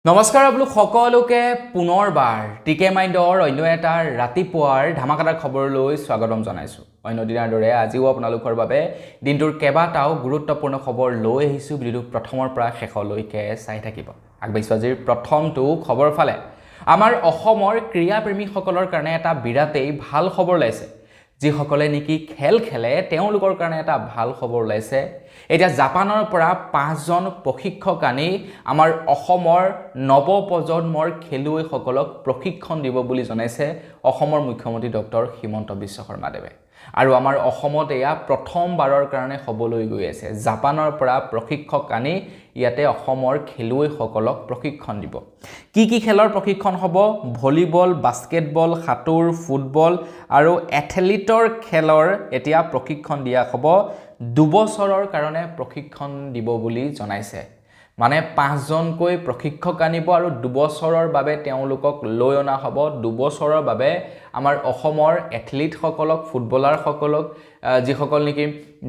নমস্কাৰ আপোনালোক সকলোকে পুনৰবাৰ টিকে মাইণ্ডৰ অন্য এটা ৰাতিপুৱাৰ ধামাকাদাৰ খবৰলৈ স্বাগতম জনাইছো। অন্য দিনৰ দৰে আজিও আপোনালোকৰ বাবে দিনটোৰ কেইবাটাও গুৰুত্বপূৰ্ণ খবৰ লৈ আহিছো। ভিডিঅ'টো প্ৰথমৰ পৰা শেষলৈকে চাই থাকিব। আগবাঢ়িছো আজিৰ প্ৰথমটো খবৰ ফালে। আমাৰ অসমৰ ক্ৰীড়াপ্ৰেমীসকলৰ কাৰণে এটা বিৰাটেই ভাল খবৰ ওলাইছে। যিসকলে নেকি খেল খেলে তেওঁলোকৰ কাৰণে এটা ভাল খবৰ ওলাইছে। এতিয়া জাপানৰ পৰা 5জন প্ৰশিক্ষক আনি আমাৰ অসমৰ নৱপ্ৰজন্মৰ খেলুৱৈসকলক প্ৰশিক্ষণ দিব বুলি জনাইছে অসমৰ মুখ্যমন্ত্ৰী ডক্টৰ হিমন্ত বিশ্ব শৰ্মাদেৱে। আৰু আমাৰ অসমত এয়া প্ৰথমবাৰৰ কাৰণে হ'বলৈ গৈ আছে। জাপানৰ পৰা প্ৰশিক্ষক আনি ইয়াতে অসমৰ খেলুৱৈসকলক প্ৰশিক্ষণ দিব। কি খেলৰ প্ৰশিক্ষণ হ'ব? ভলীবল, বাস্কেটবল, সাঁতোৰ, ফুটবল আৰু এথলেটৰ খেলৰ এতিয়া প্ৰশিক্ষণ দিয়া হ'ব। 2 বছৰৰ কাৰণে প্ৰশিক্ষণ দিব বুলি জনাইছে। মানে 5জনকৈ প্ৰশিক্ষক আনিব আৰু 2 বছৰৰ বাবে তেওঁলোকক লৈ অনা হ'ব। 2 বছৰৰ বাবে আমাৰ অসমৰ এথলীটসকলক, ফুটবলাৰসকলক,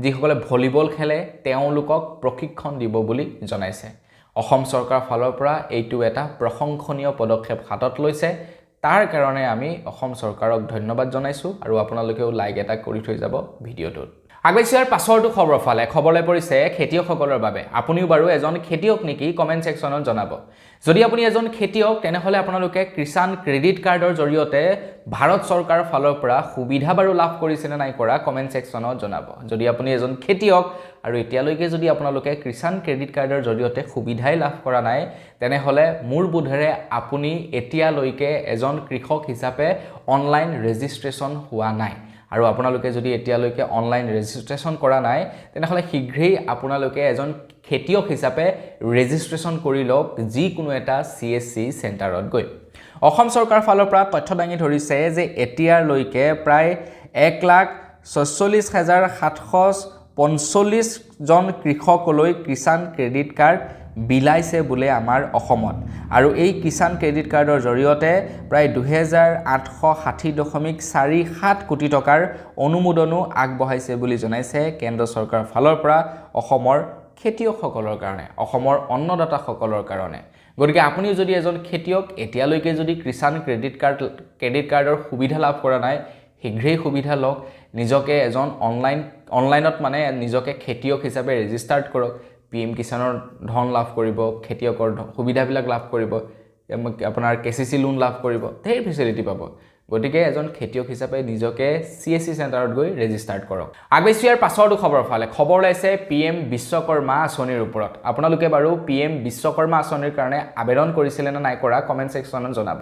যিসকলে ভলীবল খেলে তেওঁলোকক প্ৰশিক্ষণ দিব বুলি জনাইছে। অসম চৰকাৰৰ ফালৰ পৰা এইটো এটা প্ৰশংসনীয় পদক্ষেপ হাতত লৈছে। তাৰ কাৰণে আমি অসম চৰকাৰক ধন্যবাদ জনাইছো আৰু আপোনালোকেও লাইক এটা কৰি থৈ যাব ভিডিঅ'টোত। আগবাঢ়িছো ইয়াৰ পাছৰটো খবৰ ফালে। খবৰলৈ পৰিছে খেতিয়কসকলৰ বাবে। আপুনিও বাৰু এজন খেতিয়ক নেকি? কমেণ্ট ছেকশ্যনত জনাব। যদি আপুনি এজন খেতিয়ক তেনেহ'লে আপোনালোকে কিষাণ ক্ৰেডিট কাৰ্ডৰ জৰিয়তে ভাৰত চৰকাৰৰ ফালৰ পৰা সুবিধা বাৰু লাভ কৰিছে নে নাই কৰা কমেণ্ট ছেকশ্যনত জনাব। যদি আপুনি এজন খেতিয়ক আৰু এতিয়ালৈকে যদি আপোনালোকে কিষাণ ক্ৰেডিট কাৰ্ডৰ জৰিয়তে সুবিধাই লাভ কৰা নাই তেনেহ'লে মোৰ বোধেৰে আপুনি এতিয়ালৈকে এজন কৃষক হিচাপে অনলাইন ৰেজিষ্ট্ৰেশ্যন হোৱা নাই। আৰু আপোনালোকে যদি এতিয়ালৈকে অনলাইন ৰেজিষ্ট্ৰেশ্যন কৰা নাই তেনেহ'লে শীঘ্ৰেই আপোনালোকে এজন খেতিয়ক হিচাপে ৰেজিষ্ট্ৰেশ্যন কৰি লওক যিকোনো এটা CSC চেণ্টাৰত গৈ। অসম চৰকাৰৰ ফালৰ পৰা তথ্য দাঙি ধৰিছে যে এতিয়ালৈকে প্ৰায় 1,46,745 জন কৃষকলৈ কিষাণ ক্ৰেডিট কাৰ্ড বিলাইছে বোলে আমাৰ অসমত। আৰু এই কিষাণ ক্ৰেডিট কাৰ্ডৰ জৰিয়তে প্ৰায় 2,860.47 কোটি টকাৰ অনুমোদনো আগবঢ়াইছে বুলি জনাইছে কেন্দ্ৰ চৰকাৰৰ ফালৰ পৰা অসমৰ খেতিয়কসকলৰ কাৰণে, অসমৰ অন্নদাতাসকলৰ কাৰণে। গতিকে আপুনিও যদি এজন খেতিয়ক এতিয়ালৈকে যদি কিষাণ ক্ৰেডিট কাৰ্ডৰ সুবিধা লাভ কৰা নাই শীঘ্ৰেই সুবিধা লওক। নিজকে এজন অনলাইনত মানে নিজকে খেতিয়ক হিচাপে ৰেজিষ্টাৰ্ড কৰক। PM কিষাণৰ ধন লাভ কৰিব, খেতিয়কৰ সুবিধাবিলাক লাভ কৰিব, আপোনাৰ KCC লোন লাভ কৰিব, ধেৰ ফেচিলিটি পাব। গতিকে এজন খেতিয়ক হিচাপে নিজকে CSC চেণ্টাৰত গৈ ৰেজিষ্টাৰ্ড কৰক। আগবাঢ়িছো ইয়াৰ পাছৰটো খবৰ ফালে। খবৰ ওলাইছে PM বিশ্বকৰ্মা আঁচনিৰ ওপৰত। আপোনালোকে বাৰু PM বিশ্বকৰ্মা আঁচনিৰ কাৰণে আবেদন কৰিছিলে নে নাই কৰা কমেণ্ট ছেকশ্যনত জনাব।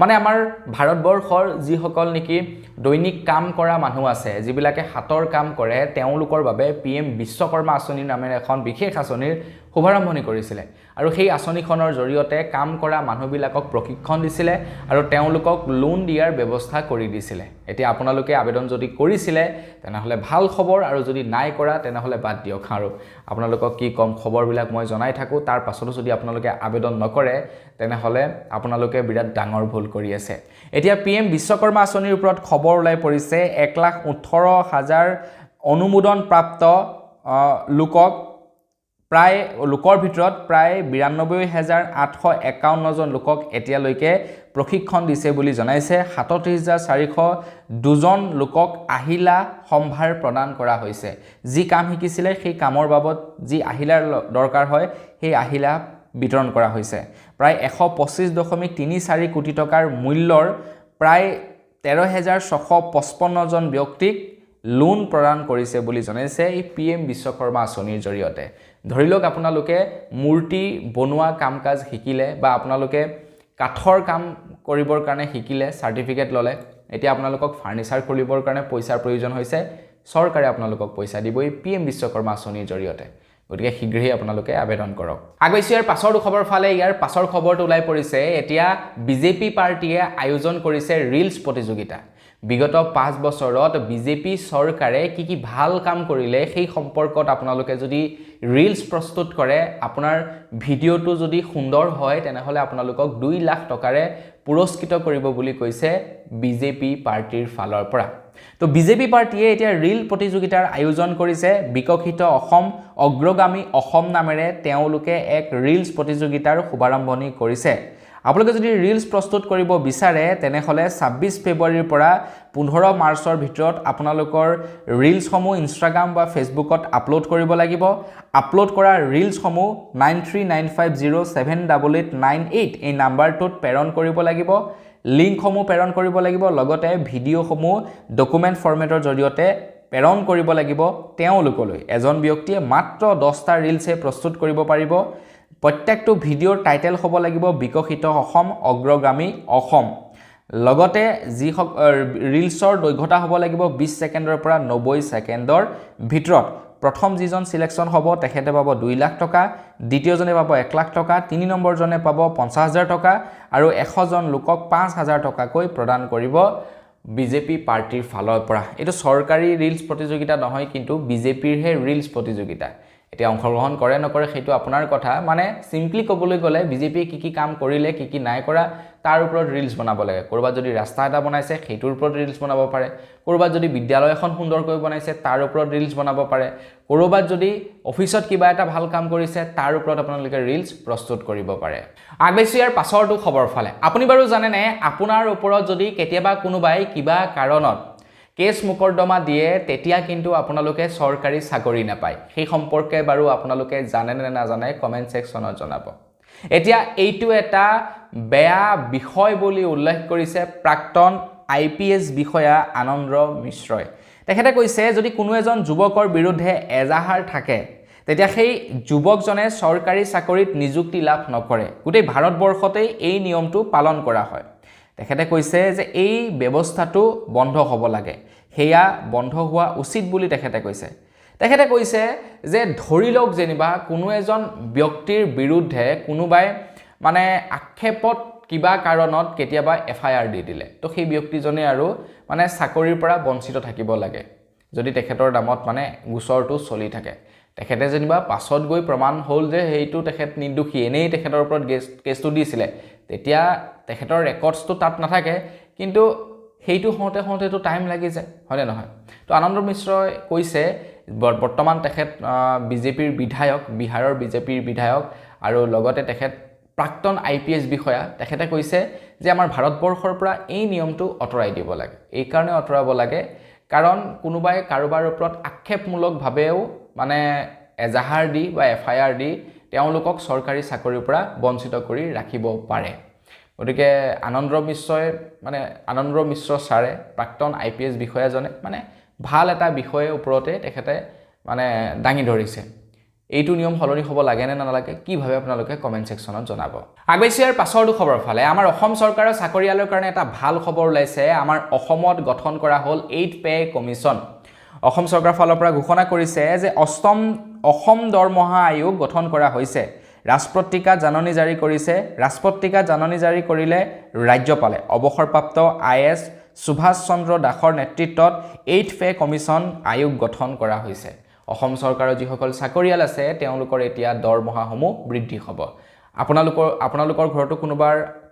মানে আমাৰ ভাৰতবৰ্ষৰ যিসকল নেকি দৈনিক কাম কৰা মানুহ আছে, যিবিলাকে হাতৰ কাম কৰে, তেওঁলোকৰ বাবে PM বিশ্বকৰ্মা আঁচনিৰ নামেৰে এখন বিশেষ আঁচনিৰ শুভাৰম্ভণি কৰিছিলে। আৰু সেই আঁচনিখনৰ জৰিয়তে কাম কৰা মানুহবিলাকক প্ৰশিক্ষণ দিছিলে আৰু তেওঁলোকক লোন দিয়াৰ ব্যৱস্থা কৰি দিছিলে। এতিয়া আপোনালোকে আবেদন যদি কৰিছিলে তেনেহ'লে ভাল খবৰ, আৰু যদি নাই কৰা তেনেহ'লে বাদ দিয়ক। আৰু আপোনালোকক কি কম, খবৰবিলাক মই জনাই থাকোঁ। তাৰ পাছতো যদি আপোনালোকে আবেদন নকৰে তেনেহ'লে আপোনালোকে বিৰাট ডাঙৰ ভুল কৰি আছে। এতিয়া PM বিশ্বকৰ্মা আঁচনিৰ ওপৰত খবৰ ওলাই পৰিছে। 1,18,000 অনুমোদনপ্ৰাপ্ত লোকৰ ভিতৰত প্ৰায় 92,851 জন লোকক এতিয়ালৈকে প্ৰশিক্ষণ দিছে বুলি জনাইছে। 37,402 জন লোকক আহিলা সম্ভাৰ প্ৰদান কৰা হৈছে। যি কাম শিকিছিলে সেই কামৰ বাবদ যি আহিলাৰ দৰকাৰ হয় সেই আহিলা বিতৰণ কৰা হৈছে। প্ৰায় 125.34 কোটি টকাৰ মূল্যৰ প্ৰায় 13,655 জন ব্যক্তিক লোন প্ৰদান কৰিছে বুলি জনাইছে এই PM বিশ্বকৰ্মা আঁচনিৰ জৰিয়তে। ধৰি লওক আপোনালোকে মূৰ্তি বনোৱা কাম কাজ শিকিলে বা আপোনালোকে কাঠৰ কাম কৰিবৰ কাৰণে শিকিলে, চাৰ্টিফিকেট ল'লে, এতিয়া আপোনালোকক ফাৰ্নিচাৰ খুলিবৰ কাৰণে পইচাৰ প্ৰয়োজন হৈছে, চৰকাৰে আপোনালোকক পইচা দিব এই PM বিশ্বকৰ্মা আঁচনিৰ জৰিয়তে। গতিকে শীঘ্ৰেই আপোনালোকে আবেদন কৰক। আগবাঢ়িছো ইয়াৰ পাছৰ খবৰ ফালে। ইয়াৰ পাছৰ খবৰটো ওলাই পৰিছে এতিয়া BJP পাৰ্টীয়ে আয়োজন কৰিছে ৰিলছ প্ৰতিযোগিতা। বিগত 5 বছৰত বিজেপি চৰকাৰে কি ভাল কাম কৰিলে সেই সম্পৰ্কত আপোনালোকে যদি ৰিলছ প্ৰস্তুত কৰে আপোনাৰ ভিডিঅ'টো যদি সুন্দৰ হয় তেনেহলে আপোনালোকক 2 লাখ টকাৰে পুৰস্কৃত কৰিব বুলি কৈছে বিজেপি পাৰ্টিৰ ফালৰ পৰা তো বিজেপি পাৰ্টিয়ে এতিয়া ৰিল প্ৰতিযোগিতাৰ আয়োজন কৰিছে বিকশিত অসম অগ্ৰগামী অসম নামেৰে তেওঁলোকে এক ৰিলছ প্ৰতিযোগিতাৰ শুভাৰম্ভণি কৰিছে আপোনালোকে যদি ৰিলছ প্ৰস্তুত কৰিব বিচাৰে তেনেহলে 26 ফেব্ৰুৱাৰীৰ পৰা 15 মাৰ্চৰ ভিতৰত আপোনালোকৰ ৰিলছসমূহ ইনষ্টাগ্ৰাম বা ফেচবুকত আপলোড কৰিব লাগিব আপলোড কৰা ৰিলছসমূহ 9395078898 এই নাম্বাৰটোত প্ৰেৰণ কৰিব লাগিব লিংকসমূহ প্ৰেৰণ কৰিব লাগিব লগতে ভিডিঅ'সমূহ ডকুমেণ্ট ফৰ্মেটৰ জৰিয়তে প্ৰেৰণ কৰিব লাগিব তেওঁলোকলৈ এজন ব্যক্তিয়ে মাত্ৰ 10টা ৰিলছে প্ৰস্তুত কৰিব পাৰিব প্ৰত্যেকটো ভিডিঅ'ৰ টাইটেল হ'ব লাগিব বিকশিত অসম অগ্ৰগামী অসম লগতে যি ৰিলছৰ দৈৰ্ঘ্যতা হ'ব লাগিব 20 ছেকেণ্ডৰ পৰা 90 ছেকেণ্ডৰ ভিতৰত প্ৰথম যিজন সিলেকশন হ'ব তেখেতে পাব 2 লাখ টকা দ্বিতীয়জনে পাব 1 লাখ টকা 3 নম্বৰজনে পাব 50,000 টকা আৰু 100 জন লোকক 5,000 টকাকৈ প্ৰদান কৰিব বিজেপি পাৰ্টিৰ ফালৰ পৰা এটো চৰকাৰী ৰিলছ প্ৰতিযোগিতা নহয় কিন্তু বিজেপিৰ হে ৰিলছ প্ৰতিযোগিতা এতিয়া অংশগ্ৰহণ কৰে নকৰে সেইটো আপোনাৰ কথা মানে সিম্পলি ক'বলৈ গ'লে বিজেপি কি কাম কৰিলে কি নাই কৰা তাৰ ওপৰত ৰিলছ বনাব লাগে কৰবাত যদি ৰাস্তা এটা বনাইছে সেইটোৰ ওপৰত ৰিলছ বনাব পাৰে কৰবাত যদি বিদ্যালয় এখন সুন্দৰকৈ বনাইছে তাৰ ওপৰত ৰিলছ বনাব পাৰে কৰবাত যদি অফিচত কিবা এটা ভাল কাম কৰিছে তাৰ ওপৰত আপোনালোকে ৰিলছ প্ৰস্তুত কৰিব পাৰে আগবাইছো ইয়াৰ পাছৰটো খবৰ ফালে আপুনি বাৰু জানে নে আপোনাৰ ওপৰত যদি কেতিয়াবা কোনোবাই কিবা কাৰণত কেছ মুকৰ্দমা দিয়ে তেতিয়া কিন্তু আপোনালোকে চৰকাৰী চাকৰি নাপায় সেই সম্পৰ্কে বাৰু আপোনালোকে জানে নে নাজানে কমেন্ট সেকশনত জনাব এতিয়া এইটো এটা বেয়া বিষয় বুলি উল্লেখ কৰিছে প্ৰাক্তন আইপিএছ বিষয়া আনন্দ মিশ্ৰই তেখেতে কৈছে যদি কোনো এজন যুৱকৰ বিৰুদ্ধে এজাহাৰ থাকে তেতিয়া সেই যুৱকজনে চৰকাৰী চাকৰিত নিযুক্তি লাভ নকৰে গোটেই ভাৰতবৰ্ষতে এই নিয়মটো পালন কৰা হয় তেখেতে কৈছে যে এই ব্যৱস্থাটো বন্ধ হ'ব লাগে হেয়া বন্ধ হোৱা উচিত বুলি তেখেতে কৈছে যে ধৰি লওক যেনিবা কোনো এজন ব্যক্তিৰ বিৰুদ্ধে কোনোবাই মানে আক্ষেপত কিবা কাৰণত কেতিয়াবা এফআইআৰ দি দিলে তো সেই ব্যক্তিজনে আৰু মানে চাকৰিৰ পৰা বঞ্চিত থাকিব লাগে যদি তেখেতৰ নামত মানে গোচৰটো চলি থাকে তেখেতে যেনিবা পাছত গৈ প্ৰমাণ হ'ল যে হেইটো তেখেত নিৰ্দোষী এনেই তেখেতৰ ওপৰত কেছটো দিছিলে তেতিয়া তেখেতৰ ৰেকৰ্ডছটো তাত নাথাকে কিন্তু হেইটো হওঁতে টাইম লাগি যায় হয়নে নহয় তো আনন্দ মিশ্ৰই কৈছে বৰ্তমান তেখেত বিজেপিৰ বিধায়ক বিহাৰৰ বিজেপিৰ বিধায়ক আৰু লগতে তেখেত প্ৰাক্তন আইপিএছ বিষয়া তেখেতে কৈছে যে আমাৰ ভাৰতবৰ্ষৰ পৰা এই নিয়মটো অতৰাই দিব লাগে এই কাৰণে অতৰাব লাগে কাৰণ কোনোবাই কাৰোবাৰ ওপৰত আক্ষেপমূলকভাৱেও মানে এজাহাৰ দি বা এফআইআৰ দি তেওঁলোকক চৰকাৰী চাকৰিৰ পৰা বঞ্চিত কৰি ৰাখিব পাৰে গতিকে আনন্দ মিশ্ৰ ছাৰে প্ৰাক্তন আইপিএছ বিষয়াজনে মানে ভাল এটা বিষয়ৰ ওপৰতে তেখেতে মানে দাঙি ধৰিছে এইটো নিয়ম সলনি হ'ব লাগে নে নালাগে কি ভাবে আপোনালোকে কমেন্ট সেকশনত জনাব আগবাইছিয়াৰ পাছৰটো খবৰ ফালে আমাৰ অসম চৰকাৰৰ চাকৰিয়ালৰ কাৰণে এটা ভাল খবৰ ওলাইছে আমাৰ অসমত গঠন কৰা হ'ল 8 পে কমিছন অসম চৰকাৰৰ ফালৰ পৰা ঘোষণা কৰিছে যে অষ্টম অসম দৰমহা আয়োগ গঠন কৰা হৈছে ৰাষ্ট্ৰপতিকা জাননী জাৰি কৰিছে ৰাষ্ট্ৰপতিকা জাননী জাৰি কৰিলে ৰাজ্যপালে অৱসৰপ্ৰাপ্ত আইএছ সুভাষ চন্দ্ৰ দাসৰ নেতৃত্বত 8 পে কমিছন আয়োগ গঠন কৰা হৈছে অসম চৰকাৰৰ যিসকল চাকৰিয়াল আছে তেওঁলোকৰ এতিয়া দৰমহাসমূহ বৃদ্ধি হ'ব আপোনালোকৰ ঘৰতো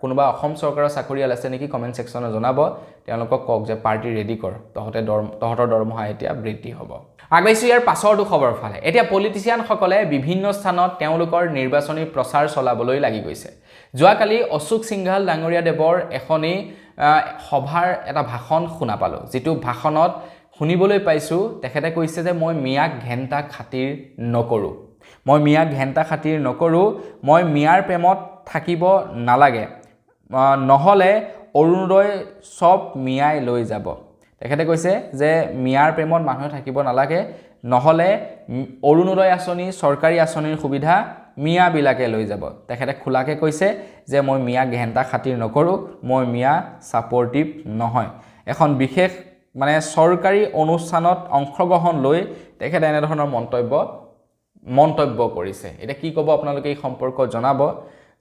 কোনোবা অসম চৰকাৰৰ চাকৰিয়াল আছে নেকি কমেন্ট সেকশনত জনাব তেওঁলোকক কওক যে পাৰ্টি ৰেডি কৰ তহতৰ দৰমহা এতিয়া বৃদ্ধি হ'ব আগবাইছো ইয়াৰ পাছৰটো খবৰ ফালে এতিয়া পলিটিচিয়ান সকলে বিভিন্ন স্থানত তেওঁলোকৰ নিৰ্বাচনী প্ৰচাৰ চলাবলৈ লাগি গৈছে যোৱাকালি অশোক সিংঘাল ডাঙৰীয়া দেৱৰ এখনি সভাৰ এটা ভাষণ শুনা পালো যিটো ভাষণত শুনিবলৈ পাইছো তেখেতে কৈছে যে মই মিয়াক ঘেন্টা খাতিৰ নকৰো মই মিয়াৰ প্ৰেমত থাকিব নালাগে নহলে অৰুণোদয় সব মিয়াই লৈ যাব তেখেতে কৈছে যে মিয়াৰ প্ৰেমত মানুহ থাকিব নালাগে নহলে অৰুণোদয় আঁচনি চৰকাৰী আঁচনিৰ সুবিধা মিয়া বিলাকে লৈ যাব তেখেতে খোলাকে কৈছে যে মই মিয়া ঘেন্টা খাতিৰ নকৰো মই মিয়া সাপোৰ্টিভ নহয় এখন বিশেষ মানে চৰকাৰী অনুষ্ঠানত অংশগ্ৰহণ লৈ তেখেতে এনে ধৰণৰ মন্তব্য কৰিছে এটা কি ক'ব আপোনালোকে এই সম্পৰ্ক জনাব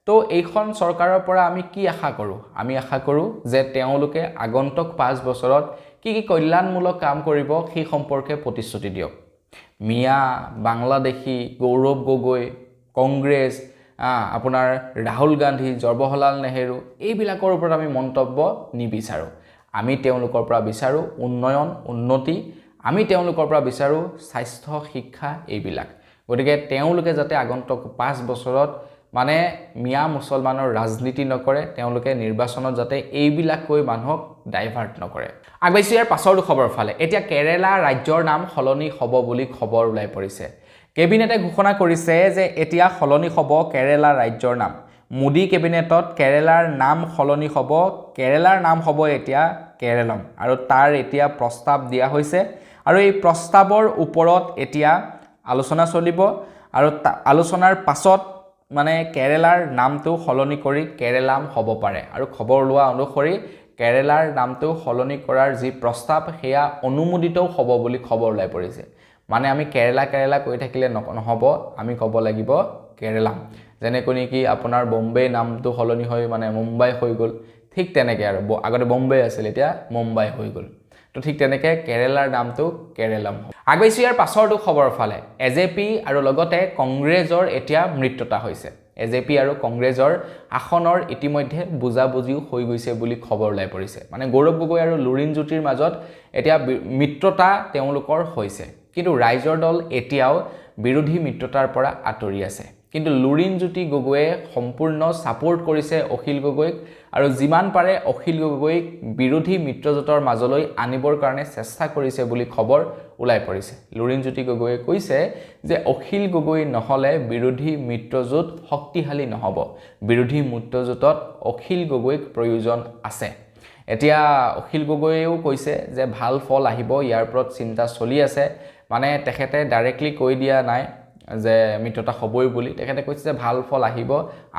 তো এইখন চৰকাৰৰ পৰা আমি কি আশা কৰোঁ আমি আশা কৰোঁ যে তেওঁলোকে আগন্তুক 5 বছৰত কি কল্যাণমূলক কাম কৰিব সেই সম্পৰ্কে প্ৰতিশ্ৰুতি দিয়ক মিয়া বাংলাদেশী গৌৰৱ গগৈ কংগ্ৰেছ আপোনাৰ ৰাহুল গান্ধী জৱাহৰলাল নেহেৰু এইবিলাকৰ ওপৰত আমি মন্তব্য নিবিচাৰোঁ আমি তেওঁলোকৰ পৰা বিচাৰোঁ উন্নয়ন উন্নতি আমি তেওঁলোকৰ পৰা বিচাৰোঁ স্বাস্থ্য শিক্ষা এইবিলাক গতিকে তেওঁলোকে যাতে আগন্তুক 5 বছৰত মানে মিয়া মুছলমানৰ ৰাজনীতি নকৰে তেওঁলোকে নিৰ্বাচনত যাতে এইবিলাক কৈ মানুহক ডাইভাৰ্ট নকৰে আগবাইছো ইয়াৰ পাছৰ খবৰ ফালে এতিয়া কেৰালা ৰাজ্যৰ নাম সলনি হ'ব বুলি খবৰ ওলাই পৰিছে কেবিনেটে ঘোষণা কৰিছে যে এতিয়া সলনি হ'ব কেৰালা ৰাজ্যৰ নাম মোদী কেবিনেটত কেৰালাৰ নাম সলনি হ'ব কেৰালাৰ নাম হ'ব এতিয়া কেৰেলম আৰু তাৰ এতিয়া প্ৰস্তাৱ দিয়া হৈছে আৰু এই প্ৰস্তাৱৰ ওপৰত এতিয়া আলোচনা চলিব আৰু আলোচনাৰ পাছত মানে কেৰালাৰ নামটো সলনি কৰি কেৰেলাম হ'ব পাৰে আৰু খবৰ লোৱা অনুসৰি কেৰালাৰ নামটো সলনি কৰাৰ যি প্ৰস্তাৱ হেয়া অনুমোদিতও হ'ব বুলি খবৰ ওলাই পৰিছে মানে আমি কেৰেলা কৈ থাকিলে নহ'ব আমি ক'ব লাগিব কেৰেলাম যেনেকৈ নেকি আপোনাৰ বম্বে নামটো সলনি হৈ মানে মুম্বাই হৈ গ'ল ঠিক তেনেকৈ আৰু আগতে বম্বে আছিল এতিয়া মুম্বাই হৈ গ'ল তো ঠিক তেনেকৈ কেৰেলাৰ নামটো কেৰেলাম আগবাইছো ইয়াৰ পাছৰটো খবৰ ফালে এজেপি আৰু লগতে কংগ্ৰেছৰ এতিয়া মৃত্যতা হৈছে এজেপি আৰু কংগ্ৰেছৰ আসনৰ ইতিমধ্যে বুজাবুজিও হৈ গৈছে বুলি খবৰ ওলাই পৰিছে মানে গৌৰৱ গগৈ আৰু লুৰিণজ্যোতিৰ মাজত এতিয়া মিত্ৰতা তেওঁলোকৰ হৈছে কিন্তু ৰাইজৰ দল এতিয়াও বিৰোধী মিত্ৰতাৰ পৰা আঁতৰি আছে কিন্তু লুৰিণজ্যোতি গগৈয়ে সম্পূৰ্ণ সাপোৰ্ট কৰিছে অখিল গগৈক আৰু যিমান পাৰে অখিল গগৈক বিৰোধী মিত্ৰজোঁটৰ মাজলৈ আনিবৰ কাৰণে চেষ্টা কৰিছে বুলি খবৰ ওলাই পৰিছে লুৰিণজ্যোতি গগৈয়ে কৈছে যে অখিল গগৈ নহলে বিৰোধী মিত্ৰজোঁট শক্তিশালী নহব বিৰোধী মিত্ৰজোঁটত অখিল গগৈক প্ৰয়োজন আছে এতিয়া অখিল গগৈয়েও কৈছে যে ভাল ফল আহিব ইয়াৰ ওপৰত চিন্তা চলি আছে মানে তেখেতে ডাইৰেক্টলি কৈ দিয়া নাই যে মিত্ৰতা হ'বই বুলি তেখেতে কৈছে যে ভাল ফল আহিব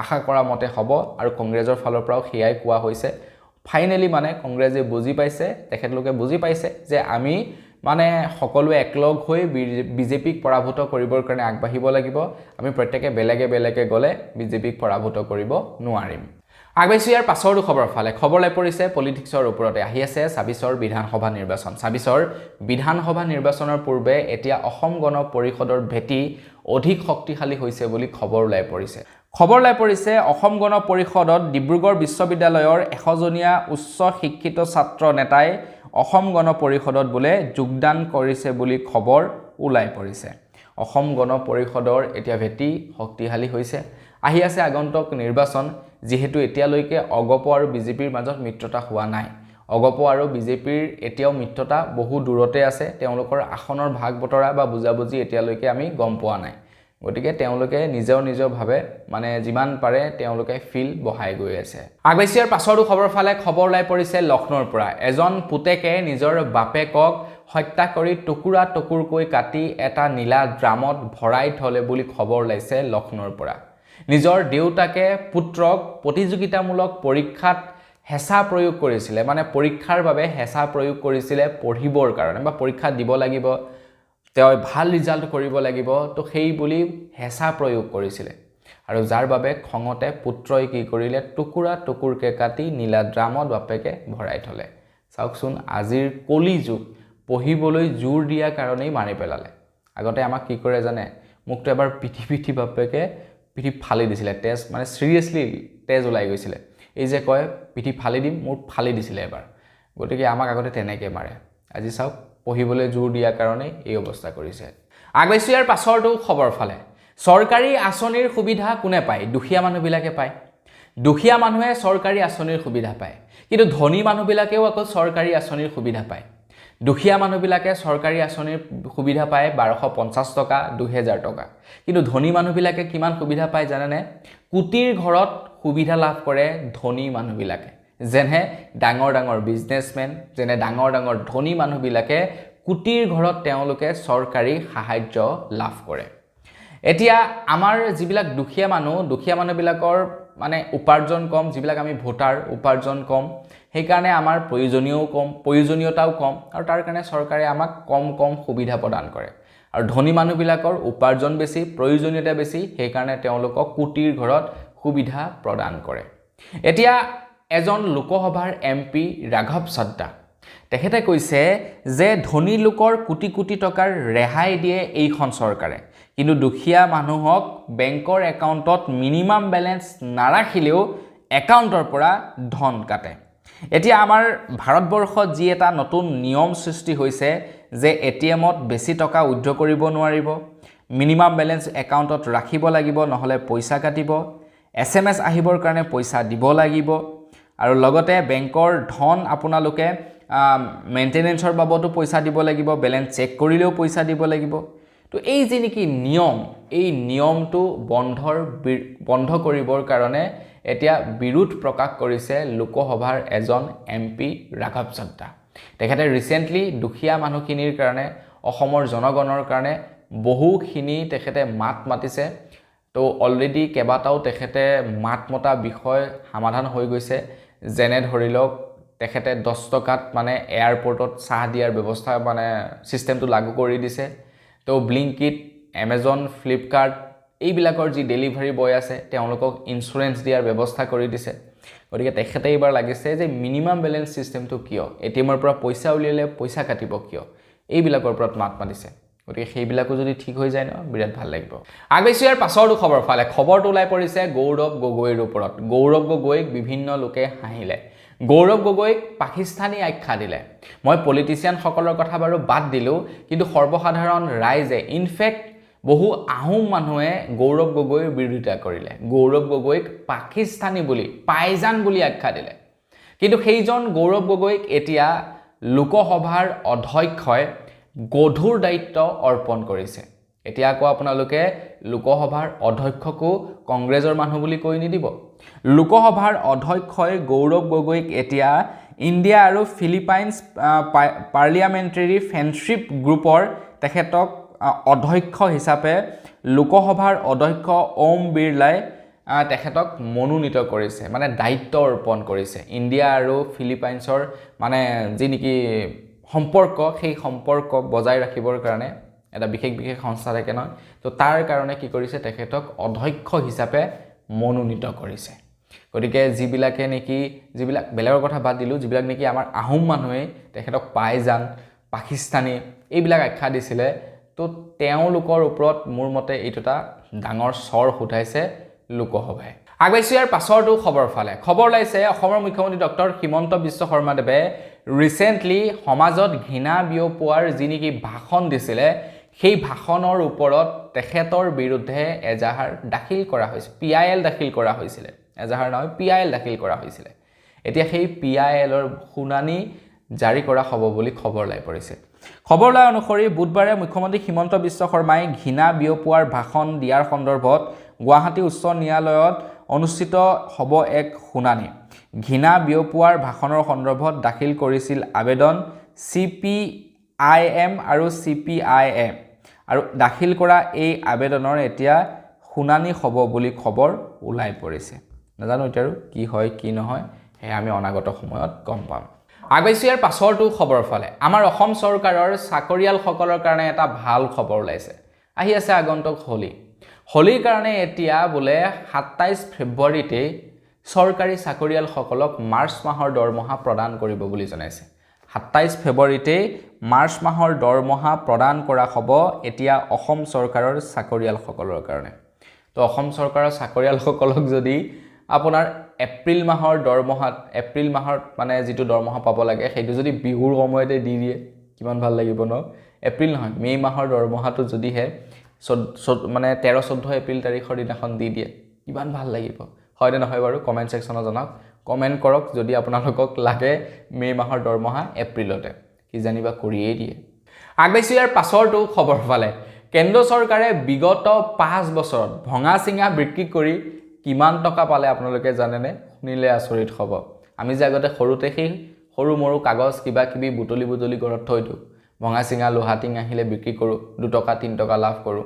আশা কৰা মতে হ'ব আৰু কংগ্ৰেছৰ ফালৰ পৰাও হেয়াই কোৱা হৈছে ফাইনেলি মানে কংগ্ৰেছে বুজি পাইছে তেখেতলোকে বুজি পাইছে যে আমি মানে সকলোৱে একলগ হৈ বিজেপিক পৰাভূত কৰিবৰ কাৰণে আগবাঢ়িব লাগিব আমি প্ৰত্যেকে বেলেগে গ'লে বিজেপিক পৰাভূত কৰিব নোৱাৰিম আগবাইছো ইয়াৰ পাছৰটো খবৰ ফালে খবৰ লাই পৰিছে পলিটিক্সৰ ওপৰতে আহি আছে ২৬ৰ বিধানসভা নিৰ্বাচন ২৬ৰ বিধানসভা নিৰ্বাচনৰ পূৰ্বে এতিয়া অসম গণ পৰিষদৰ ভেটি অধিক শক্তিশালী হৈছে বুলি খবৰ ওলাই পৰিছে অসম গণ পৰিষদত ডিব্ৰুগড় বিশ্ববিদ্যালয়ৰ ১০০জনীয়া উচ্চ শিক্ষিত ছাত্ৰ নেতাই অসম গণ পৰিষদত বোলে যোগদান কৰিছে বুলি খবৰ ওলাই পৰিছে অসম গণ পৰিষদৰ এতিয়া ভেটি শক্তিশালী হৈছে আহি আছে আগন্তুক নিৰ্বাচন যেহেতু এতিয়ালৈকে অগপ আৰু বিজেপিৰ মাজত মিত্ৰতা হোৱা নাই অগপ আৰু বিজেপিৰ এতিয়াও মিত্ৰতা বহু দূৰতে আছে তেওঁলোকৰ আসনৰ ভাগ বতৰা বা বুজাবুজি এতিয়ালৈকে আমি গম পোৱা নাই গতিকে তেওঁলোকে নিজৰভাৱে মানে যিমান পাৰে তেওঁলোকে ফিল বহাই গৈ আছে আগবাইছিয়াৰ পাছৰটো খবৰ ফালে খবৰ ওলাই পৰিছে লক্ষ্ণৌৰ পৰা এজন পুতেকে নিজৰ বাপেকক হত্যা কৰি টুকুৰকৈ কাটি এটা নীলা ড্ৰামত ভৰাই থলে বুলি খবৰ ওলাইছে লক্ষ্ণৌৰ পৰা নিজৰ দেউতাকে পুত্ৰক প্ৰতিযোগিতামূলক পৰীক্ষাত হেঁচা প্ৰয়োগ কৰিছিলে মানে পৰীক্ষাৰ বাবে হেঁচা প্ৰয়োগ কৰিছিলে পঢ়িবৰ কাৰণে বা পৰীক্ষা দিব লাগিব তেওঁ ভাল ৰিজাল্ট কৰিব লাগিব তো সেই বুলি হেঁচা প্ৰয়োগ কৰিছিলে আৰু যাৰ বাবে খঙতে পুত্ৰই কি কৰিলে টুকুৰকৈ কাটি নীলা ড্ৰামত বাপেকে ভৰাই থলে চাওকচোন আজিৰ কলি যুগ পঢ়িবলৈ জোৰ দিয়া কাৰণেই মাৰি পেলালে আগতে আমাক কি কৰে জানে মুখটো এবাৰ পিঠি বাপেকে পিঠি ফালি দিছিলে তেজ মানে সিৰিয়াসলি তেজ ওলাই গৈছিলে এই যে কয় পিঠি ফালি দিম মোৰ ফালি দিছিলে এবাৰ গতিকে আমাক আগতে তেনেকে মাৰে আজি চাওক পঢ়িবলৈ জোৰ দিয়া কাৰণে এই অৱস্থা কৰিছে আগবাইছো ইয়াৰ পাছৰটো খবৰ ফালে চৰকাৰী আঁচনিৰ সুবিধা কোনে পায় দুখীয়া মানুহবিলাকে পায় দুখীয়া মানুহে চৰকাৰী আঁচনিৰ সুবিধা পায় কিন্তু ধনী মানুহবিলাকেও আকৌ চৰকাৰী আঁচনিৰ সুবিধা পায় দুখীয়া মানুহবিলাকে চৰকাৰী আঁচনিৰ সুবিধা পায় ১২৫০ টকা ২০০০ টকা কিন্তু ধনী মানুহবিলাকে কিমান সুবিধা পায় জানেনে কোটিৰ ঘৰত সুবিধা লাভ কৰে ধনী মানুহবিলাকে যেনে ডাঙৰ বিজনেছমেন যেনে ডাঙৰ ধনী মানুহবিলাকে কোটিৰ ঘৰত তেওঁলোকে চৰকাৰী সাহায্য লাভ কৰে এতিয়া আমাৰ যিবিলাক দুখীয়া মানুহবিলাকৰ মানে উপাৰ্জন কম যিবিলাক আমি ভোটাৰ উপাৰ্জন কম সেইকাৰণে আমাৰ প্ৰয়োজনীয়তাও কম আৰু তাৰ কাৰণে চৰকাৰে আমাক কম সুবিধা প্ৰদান কৰে আৰু ধনী মানুহবিলাকৰ উপাৰ্জন বেছি প্ৰয়োজনীয়তা বেছি সেইকাৰণে তেওঁলোকক কোটিৰ ঘৰত সুবিধা প্ৰদান কৰে এতিয়া এজন লোকসভাৰ এমপি ৰাঘৱ চাড্ডা তেখেতে কৈছে যে ধনী লোকৰ কোটি কোটি টকাৰ ৰেহাই দিয়ে এইখন চৰকাৰে কিন্তু দুখীয়া মানুহক বেংকৰ একাউণ্টত মিনিমাম বেলেন্স নাৰাখিলেও একাউণ্টৰ পৰা ধন কাটে এতিয়া আমাৰ ভাৰতবৰ্ষত যি এটা নতুন নিয়ম সৃষ্টি হৈছে যে এটিএমত বেছি টকা উইথড্ৰ কৰিব নোৱাৰিব মিনিমাম বেলেন্স একাউণ্টত ৰাখিব লাগিব নহলে পইচা কাটিব এছএমএছ আহিবৰ কাৰণে পইচা দিব লাগিব আৰু লগতে বেংকৰ ধন আপোনালোকে মেইনটেনেন্সৰ বাবতো পইচা দিব লাগিব বেলেন্স চেক কৰিলেও পইচা দিব লাগিব তো এই যে নেকি নিয়ম এই নিয়মটো বন্ধ কৰিবৰ কাৰণে এতিয়া বিৰোধ প্ৰকাশ কৰিছে লোকসভাৰ এজন এমপি ৰাঘৱ চাড্ডা তেখেতে ৰিসেন্টলি দুখীয়া মানুহখিনিৰ কাৰণে অসমৰ জনগণৰ কাৰণে বহুখিনি তেখেতে মাত মাতিছে তো অলৰেডি কেবাটাও তেখেতে মাত মতা বিষয় সমাধান হৈ গৈছে যেনে ধৰি লওক তেখেতে 10 টকাত মানে এয়াৰপোৰ্টত চাহ দিয়াৰ ব্যৱস্থা মানে সিস্টেমটো লাগু কৰি দিছে তো ব্লিংকিট এমাজন ফ্লিপকাৰ্ট এইবিলাকৰ যি ডেলিভাৰী বয় আছে তেওঁলোকক ইনস্যুৰেন্স দিয়াৰ ব্যৱস্থা কৰি দিছে গতিকে তেখেতে এইবাৰ লাগিছে যে মিনিমাম বেলেন্স সিস্টেমটো কিয় এটিএমৰ পৰা পইচা উলিয়ালে পইচা কাটিব কিয় এইবিলাকৰ ওপৰত মাত মাতিছে গতিকে সেইবিলাকো যদি ঠিক হৈ যায় ন বিৰাট ভাল লাগিব আগৈছো ইয়াৰ পাছৰটো খবৰ ফালে খবৰটো ওলাই পৰিছে গৌৰৱ গগৈৰ ওপৰত গৌৰৱ গগৈক বিভিন্ন লোকে হাঁহিলে গৌৰৱ গগৈক পাকিস্তানী আখ্যা দিলে মই পলিটিচিয়ান সকলৰ কথা বাৰু বাদ দিলো কিন্তু সৰ্বসাধাৰণ ৰাইজে ইনফেক্ট বহু আহোম মানুহে গৌৰৱ গগৈৰ বিৰোধিতা কৰিলে গৌৰৱ গগৈক পাকিস্তানী বুলি পাইজান বুলি আখ্যা দিলে কিন্তু সেইজন গৌৰৱ গগৈক এতিয়া লোকসভাৰ অধ্যক্ষই গধুৰ দায়িত্ব অৰ্পণ কৰিছে এতিয়া আকৌ আপোনালোকে লোকসভাৰ অধ্যক্ষকো কংগ্ৰেছৰ মানুহ বুলি কৈ নিদিব লোকসভাৰ অধ্যক্ষই গৌৰৱ গগৈক এতিয়া ইণ্ডিয়া আৰু ফিলিপাইনছ পাৰ্লিয়ামেণ্টাৰী ফ্ৰেণ্ডশ্বিপ গ্ৰুপৰ তেখেতক অধ্যক্ষ হিচাপে লোকসভাৰ অধ্যক্ষ ওম বিৰলাই তেখেতক মনোনীত কৰিছে মানে দায়িত্ব অৰ্পণ কৰিছে ইণ্ডিয়া আৰু ফিলিপাইনছৰ মানে যি নেকি সম্পৰ্ক সেই সম্পৰ্ক বজাই ৰাখিবৰ কাৰণে এটা বিশেষ সংস্থা থাকে নহয় তো তাৰ কাৰণে কি কৰিছে তেখেতক অধ্যক্ষ হিচাপে মনোনীত কৰিছে গতিকে যিবিলাকে নেকি যিবিলাক বেলেগৰ কথা বাদ দিলো যিবিলাক নেকি আমাৰ আহোম মানুহে তেখেতক পাইজান পাকিস্তানী এইবিলাক আখ্যা দিছিলে তো তেওঁলোকৰ ওপৰত মোৰ মতে এইটোটা ডাঙৰ স্বৰ উঠাইছে লোকসভাই আগৈছো ইয়াৰ পাছৰটো খবৰ ফালে খবৰ লাইছে অসমৰ মুখ্যমন্ত্ৰী ডক্টৰ হিমন্ত বিশ্ব শৰ্মাদেৱে ৰিসেন্টলি সমাজত ঘৃণা বিয়পোৱাৰ যি নেকি ভাষণ দিছিলে সেই ভাষণৰ ওপৰত তেখেতৰ বিৰুদ্ধে এজাহাৰ দাখিল কৰা হৈছে পিআইএল দাখিল কৰা হৈছিল এজাহাৰ নহয় পিআইএল দাখিল কৰা হৈছিল এতিয়া সেই পিআইএলৰ শুনানি জাৰি কৰা হ'ব বুলি খবৰ লাই পৰিছে খবৰ লাই অনুসৰি বুধবাৰে মুখ্যমন্ত্ৰী হিমন্ত বিশ্ব শৰ্মাই ঘৃণা বিয়পোৱাৰ ভাষণ দিয়াৰ সন্দৰ্ভত গুৱাহাটী উচ্চ ন্যায়ালয়ত অনুষ্ঠিত হ'ব এক শুনানি ঘৃণা বিয়পোৱাৰ ভাষণৰ সন্দৰ্ভত দাখিল কৰিছিল আবেদন CPIM আৰু CPIM আৰু দাখিল কৰা এই আবেদনৰ এতিয়া শুনানি হ'ব বুলি খবৰ ওলাই পৰিছে নাজানো এতিয়া কি হয় কি নহয় হে আমি অনাগত সময়ত গম পাম আগৈছো ইয়াৰ পাছৰটো খবৰ ফালে আমাৰ অসম চৰকাৰৰ চাকৰিয়াল সকলৰ কাৰণে এটা ভাল খবৰ ওলাইছে আহি আছে আগন্তুক হোলীৰ কাৰণে এতিয়া বোলে 27 ফেব্ৰুৱাৰীতে চৰকাৰী চাকৰিয়াল সকলক মাৰ্চ মাহৰ দৰমহা প্ৰদান কৰিব বুলি জনাইছে 27 ফেব্ৰুৱাৰীতে মাৰ্চ মাহৰ দৰমহা প্ৰদান কৰা হ'ব এতিয়া অসম চৰকাৰৰ চাকৰিয়াল সকলৰ কাৰণে তো অসম চৰকাৰৰ চাকৰিয়াল সকলক যদি আপোনাৰ এপ্ৰিল মাহৰ দৰমহাত এপ্ৰিল মাহত মানে যেটো দৰমহা পাব লাগে সেইটো যদি বিহুৰ সময়তে দি দিয়ে কিমান ভাল লাগিব ন এপ্ৰিল নহয় মে মাহৰ দৰমহাটো যদি হে মানে 13-14 এপ্ৰিল তাৰিখৰ দিনাখন দি দিয়ে কিমান ভাল লাগিব হয় নহয় বাৰু কমেন্ট সেকশনত জনাওক কমেন্ট কৰক যদি আপোনালোকক লাগে মে মাহৰ দৰমহা এপ্ৰিলতে কি জানিবা কৰিয়ে দিয়ে আগৈছো ইয়াৰ পাছৰটো খবৰ ফালে কেন্দ্ৰ চৰকাৰে বিগত 5 বছৰত ভঙা চিঙা বিক্ৰী কৰি কিমান টকা পালে আপোনালোকে জানেনে শুনিলে আচৰিত হ'ব আমি যে আগতে সৰুতে সেই সৰু মৰু কাগজ কিবা কিবি বুটলি ঘৰত থৈ দিও ভঙা চিঙা লোহাটিং আহিলে বিক্ৰী কৰো 2 টকা 3 টকা লাভ কৰো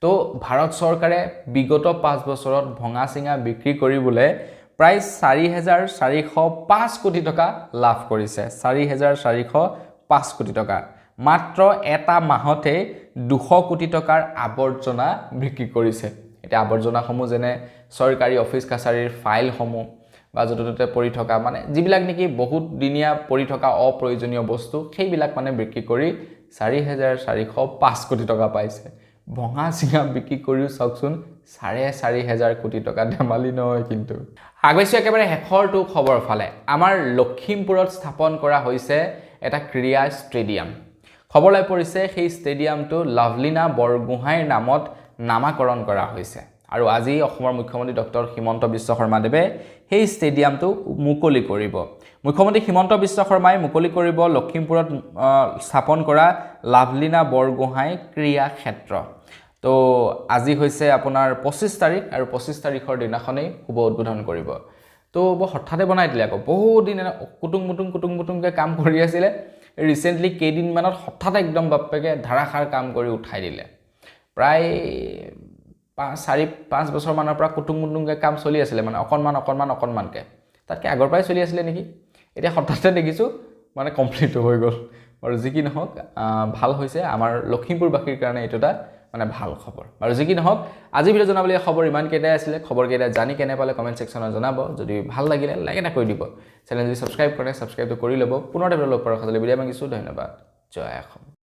তো ভাৰত চৰকাৰে বিগত 5 বছৰত ভঙা চিঙা বিক্ৰী কৰিবলৈ প্ৰায় 4405 কোটি টকা লাভ কৰিছে 4405 কোটি টকা মাত্ৰ এটা মাহতে 200 কোটি টকাৰ আৱৰ্জনা বিক্ৰী কৰিছে এতিয়া আৱৰ্জনাসমূহ যেনে চৰকাৰী অফিচ কাছাৰীৰ ফাইলসমূহ বা য'তে ত'তে পৰি থকা মানে যিবিলাক নেকি বহুত দিনীয়া পৰি থকা অপ্ৰয়োজনীয় বস্তু সেইবিলাক মানে বিক্ৰী কৰি 4,405 কোটি টকা পাইছে ভঙা চিঙা বিক্ৰী কৰিও চাওকচোন 4,500 কোটি টকা ধেমালি নহয় কিন্তু আগৈছো একেবাৰে শেষৰটো খবৰ ফালে আমাৰ লখিমপুৰত স্থাপন কৰা হৈছে এটা ক্ৰীড়া ষ্টেডিয়াম খবৰ লৈ পৰিছে সেই ষ্টেডিয়ামটো লাভলিনা বৰগোহাঁইৰ নামত নামাকৰণ কৰা হৈছে আৰু আজি অসমৰ মুখ্যমন্ত্ৰী ডক্টৰ হিমন্ত বিশ্ব শৰ্মাদেৱে সেই ষ্টেডিয়ামটো মুকলি কৰিব মুখ্যমন্ত্ৰী হিমন্ত বিশ্ব শৰ্মাই মুকলি কৰিব লখিমপুৰত স্থাপন কৰা লাভলিনা বৰগোহাঁই ক্ৰীড়া ক্ষেত্ৰ তো আজি হৈছে আপোনাৰ 25 তাৰিখ আৰু 25 তাৰিখৰ দিনাখনেই শুভ উদ্বোধন কৰিব তো হঠাতে বনাই দিলে আকৌ বহুত দিন কুটুং মুটুংকে কাম কৰি আছিলে ৰিসেন্টলি কেইদিনমানত হঠাৎ একদম বাপ্পেকে ধাৰাসাৰ কাম কৰি উঠাই দিলে প্ৰায় 4-5 বছৰ মানৰ পৰা কুটুং মুটুংকে কাম চলি আছিলে মানে অকনমানকে তাতকে আগৰ পৰাই চলি আছিলে নেকি এতিয়া হঠাতে দেখিছো মানে কমপ্লিট হৈ গ'ল আৰু যি কি নহওক ভাল হৈছে আমাৰ লখিমপুৰবাসীৰ কাৰণে এইটোটা মানে ভাল খবৰ আৰু যি কি নহওক আজি ভিডিও জনাবলৈ খবৰ ইমান কেইটাই আছিলে খবৰ কেইটা জানি কেনে পালে কমেন্ট সেকশনত জনাব যদি ভাল লাগিলে লাইক এটা কৰি দিব চেনেল যদি সাবস্ক্ৰাইব কৰে সাবস্ক্ৰাইবটো কৰি ল'ব পুনৰ এটা লগ কৰাৰ খালি ভিডিও মাগিছো ধন্যবাদ জয় অসম